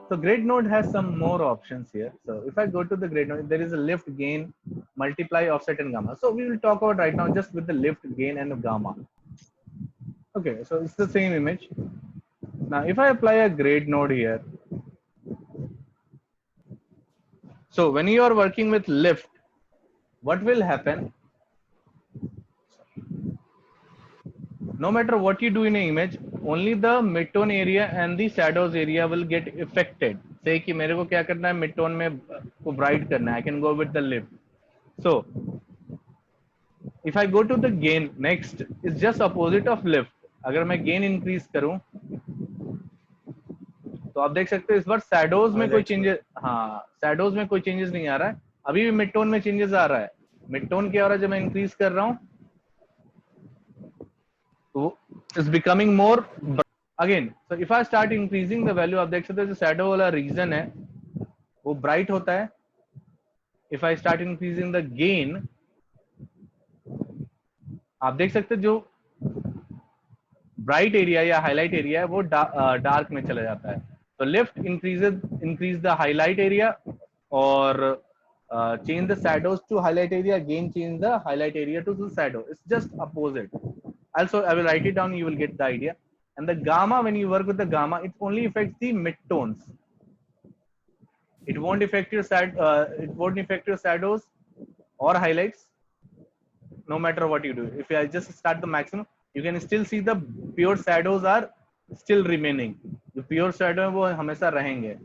So grid node has some more options here. So if I go to the grid node, there is a lift, gain, multiply, offset, and gamma. So we will talk about right now just with the lift, gain, and gamma. Okay, so it's the same image. Now if I apply a grid node here, so when you are working with lift, what will happen? No matter what you do in an image, only the midtone area and the shadows area will get affected. Say कि मेरे को क्या करना है, midtone में को bright करना है, I can go with the lift. So if I go to the gain, next is just opposite of lift. अगर मैं gain increase करूं, तो आप देख सकते हो इस बार shadows में कोई changes, हाँ shadows में कोई changes नहीं आ रहा है. अभी भी midtone में changes आ रहा है. Midtone क्या हो रहा है जब मैं increase कर रहा हूं, तो it's becoming more. Again, so if I start increasing the value, आप देख सकते हो जो shadow वाला region है वो bright होता है. If I start increasing the gain, आप देख सकते हो जो ब्राइट एरिया या हाईलाइट एरिया है वो डार्क में चला जाता है. तो lift increase the highlight area और change the shadows to highlight area, gain change the highlight area to the shadow. It's just opposite. Also I will write it down, you will get the idea. And the gamma, when you work with the gamma, it only affects the midtones. It won't affect your shadows or highlights, no matter what you do. If I just start the maximum, you can still see the pure shadows are still remaining. The pure shadow है वो हमेशा रहेंगे.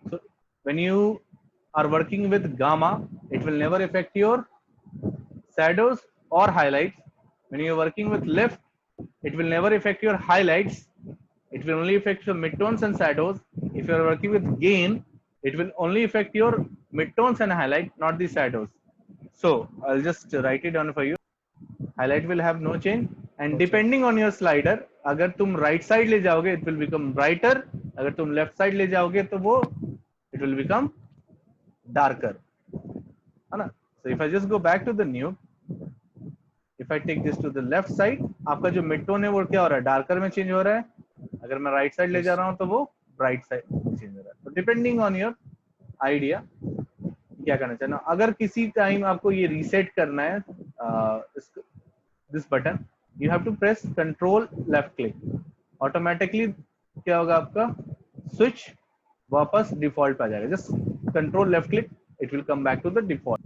So when you are working with gamma, it will never affect your shadows or highlights. When you are working with lift, it will never affect your highlights. It will only affect your midtones and shadows. If you are working with gain, it will only affect your midtones and highlight, not the shadows. So I'll just write it down for you. Highlight will have no change, and depending on your slider, अगर तुम right side ले जाओगे, it will become brighter. अगर तुम left side ले जाओगे, तो वो it will become darker, है ना? So if I just go back to the new, if I take this to the left side, आपका जो mid tone है वो क्या हो रहा है? Darker में change हो रहा है. अगर मैं right side ले जा रहा हूँ, तो वो bright side change हो रहा है. So depending on your idea, क्या करना चाहिए. अगर किसी टाइम आपको ये रीसेट करना है, this button, you have to press control left click. Automatically क्या होगा, आपका switch वापस default पे आ जाएगा. Just control left click, it will come back to the default.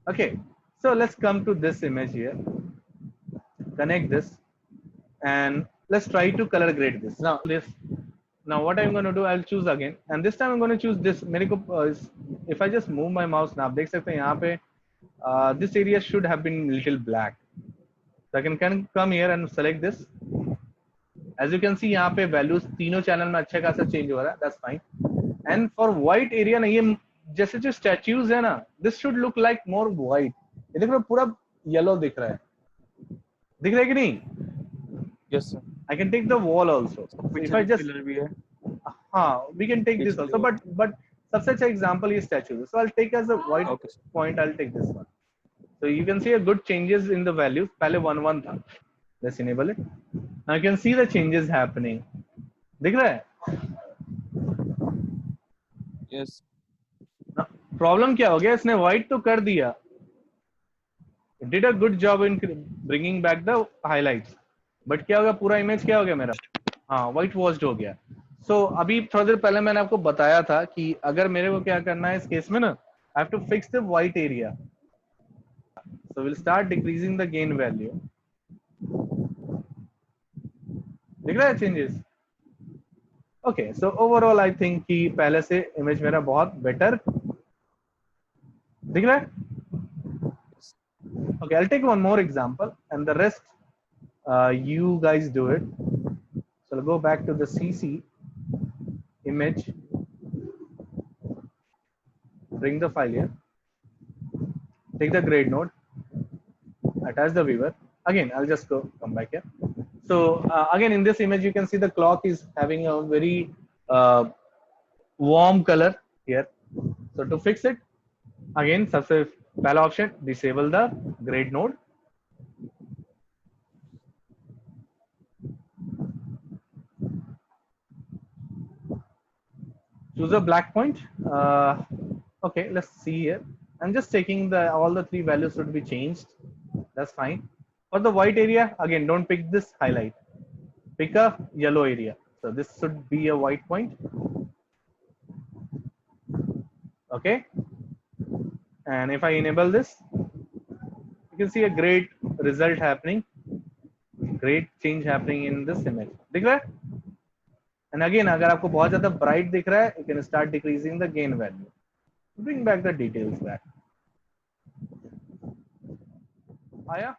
Okay, so let's come to this image here. Connect this and let's try to color grade this. Now what I'm going to do, I'll choose again, and this time I'm going to choose this. मेरे को if I just move my mouse, now आप देख सकते हैं यहाँ पे this area should have been little black. So I can come here and select this. As you can see, यहाँ पे values तीनों channel में अच्छा खासा change हो रहा है. That's fine. And for white area ना, ये जैसे जो statues है ना, this should look like more white. ये देखो पूरा yellow दिख रहा है. दिख रहा है कि नहीं? Yes sir. I can take the wall also. So if I just हाँ, we can take this also. But सबसे अच्छा example ये statue है. So I'll take as a white point. I'll take this one. So you can see a good changes in the values. पहले 1 1 था. Let's enable it. Now you can see the changes happening. दिख रहा है? Yes. Now, problem क्या हो गया? इसने white तो कर दिया. It did a good job in bringing back the highlights. But क्या हो गया? पूरा image क्या हो गया मेरा? हाँ, white washed हो गया. So अभी थोड़ा देर पहले मैंने आपको बताया था कि अगर मेरे को क्या करना है इस केस में ना, I have to fix the white area. So we'll start decreasing the gain value. दिख रहा है changes? Okay, so overall I think कि पहले से image मेरा बहुत better दिख रहा है? Okay, I'll take one more example and the rest you guys do it. So I'll go back to the CC image, bring the file here, take the grade node, attach the viewer. Again, I'll just come back here. So again, in this image, you can see the clock is having a very warm color here. So to fix it, again, सबसे पहला option, disable the grade node. choose a black point. Okay, let's see here. I'm just taking all the three values should be changed. That's fine. For the white area, again, don't pick this highlight. Pick a yellow area. So this should be a white point. Okay. And if I enable this, you can see a great result happening, great change happening in this image. दिख रहा है? And again, अगर आपको बहुत ज़्यादा bright दिख रहा है, you can start decreasing the gain value. Bring back the details back. आया?